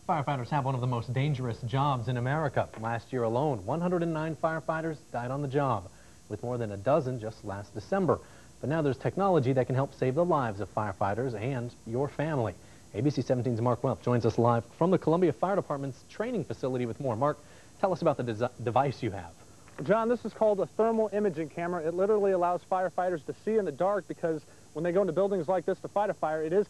Firefighters have one of the most dangerous jobs in America. Last year alone, 109 firefighters died on the job, with more than a dozen just last December. But now there's technology that can help save the lives of firefighters and your family. ABC 17's Mark Welp joins us live from the Columbia Fire Department's training facility with more. Mark, tell us about the device you have. John, this is called a thermal imaging camera. It literally allows firefighters to see in the dark because when they go into buildings like this to fight a fire, it is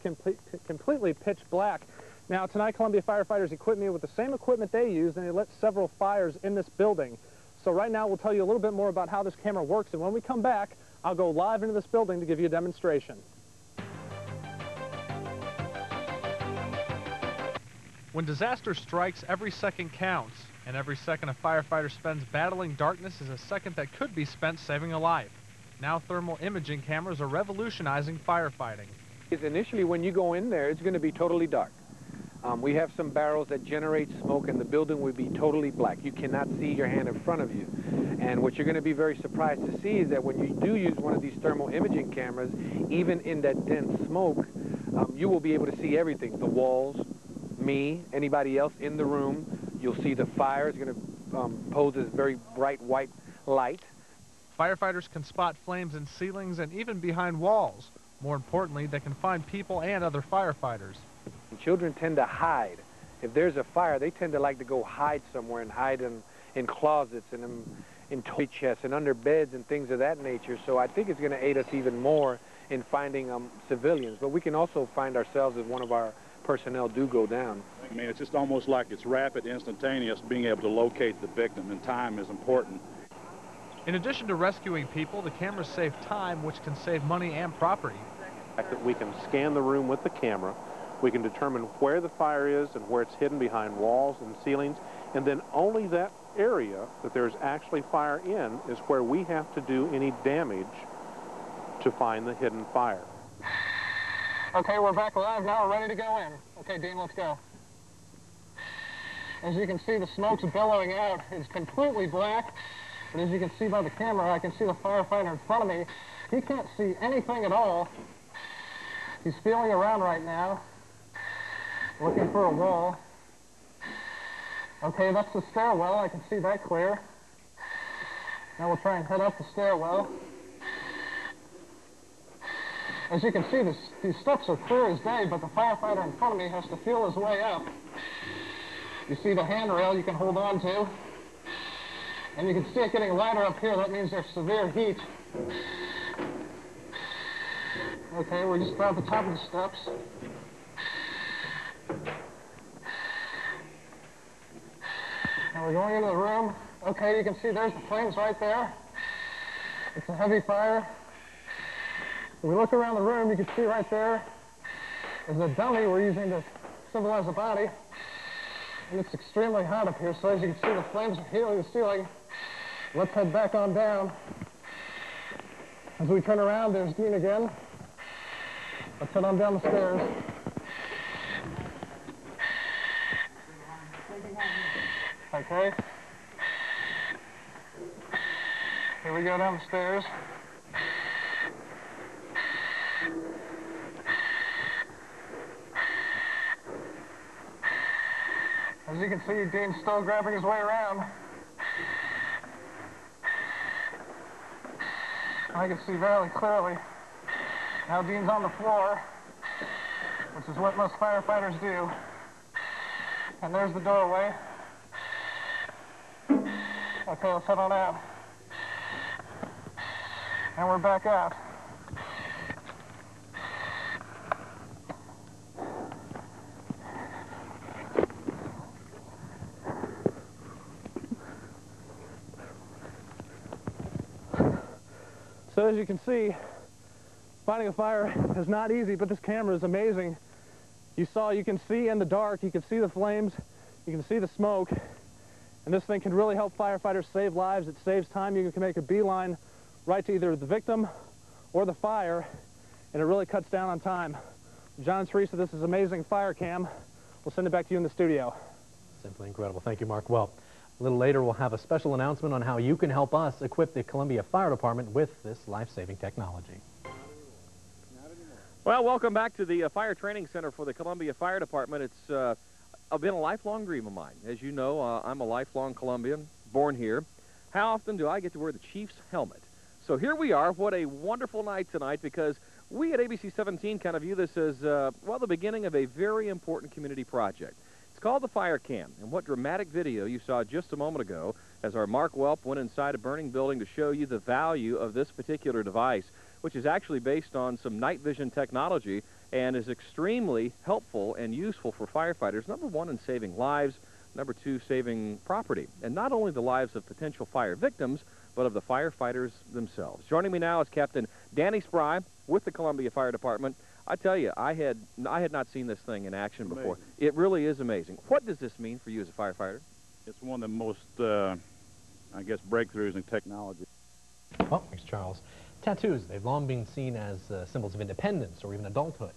completely pitch black. Now, tonight, Columbia firefighters equipped me with the same equipment they used, and they lit several fires in this building. So right now, we'll tell you a little bit more about how this camera works, and when we come back, I'll go live into this building to give you a demonstration. When disaster strikes, every second counts, and every second a firefighter spends battling darkness is a second that could be spent saving a life. Now thermal imaging cameras are revolutionizing firefighting. Initially, when you go in there, it's going to be totally dark. We have some barrels that generate smoke, and the building will be totally black. You cannot see your hand in front of you. And what you're going to be very surprised to see is that when you do use one of these thermal imaging cameras, even in that dense smoke, you will be able to see everything. The walls, me, anybody else in the room. You'll see the fire is going to pose this very bright white light. Firefighters can spot flames in ceilings and even behind walls. More importantly, they can find people and other firefighters. Children tend to hide. If there's a fire, they tend to like to go hide somewhere and hide in closets and in toy chests and under beds and things of that nature. So I think it's going to aid us even more in finding civilians. But we can also find ourselves if one of our personnel do go down. I mean, it's just almost like it's rapid, instantaneous, being able to locate the victim, and time is important. In addition to rescuing people, the cameras save time, which can save money and property. The fact that we can scan the room with the camera, we can determine where the fire is and where it's hidden behind walls and ceilings, and then only that area that there's actually fire in is where we have to do any damage to find the hidden fire. Okay, we're back live now. We're ready to go in. Okay, Dean, let's go. As you can see, the smoke's billowing out. It's completely black, but as you can see by the camera, I can see the firefighter in front of me. He can't see anything at all. He's feeling around right now, looking for a wall. Okay, that's the stairwell. I can see that clear. Now we'll try and head up the stairwell. As you can see, these steps are clear as day, but the firefighter in front of me has to feel his way up. You see the handrail you can hold on to, and you can see it getting lighter up here. That means there's severe heat. Okay, we're just about at the top of the steps. Now we're going into the room. Okay, you can see there's the flames right there. It's a heavy fire. If we look around the room, you can see right there is a dummy we're using to symbolize the body. And it's extremely hot up here, so as you can see, the flames are healing the ceiling. Let's head back on down. As we turn around, there's Dean again. Let's head on down the stairs. Okay. Here we go down the stairs. As you can see, Dean's still grabbing his way around. I can see very clearly. Now Dean's on the floor, which is what most firefighters do. And there's the doorway. Okay, let's head on out. And we're back out. So as you can see, fighting a fire is not easy, but this camera is amazing. You can see in the dark, you can see the flames, you can see the smoke, and this thing can really help firefighters save lives. It saves time. You can make a beeline right to either the victim or the fire, and it really cuts down on time. John and Teresa, this is amazing fire cam. We'll send it back to you in the studio. Simply incredible. Thank you, Mark Welp. A little later, we'll have a special announcement on how you can help us equip the Columbia Fire Department with this life-saving technology. Well, welcome back to the Fire Training Center for the Columbia Fire Department. It's been a lifelong dream of mine. As you know, I'm a lifelong Colombian, born here. How often do I get to wear the Chiefs helmet? So here we are. What a wonderful night tonight, because we at ABC 17 kind of view this as, well, the beginning of a very important community project. It's called the Fire Cam, and what dramatic video you saw just a moment ago as our Mark Welp went inside a burning building to show you the value of this particular device, which is actually based on some night vision technology and is extremely helpful and useful for firefighters. Number one, in saving lives. Number two, saving property. And not only the lives of potential fire victims, but of the firefighters themselves. Joining me now is Captain Danny Spry with the Columbia Fire Department. I tell you, I had not seen this thing in action before. It really is amazing. What does this mean for you as a firefighter? It's one of the most, I guess, breakthroughs in technology. Oh, thanks, Charles. Tattoos, they've long been seen as symbols of independence or even adulthood.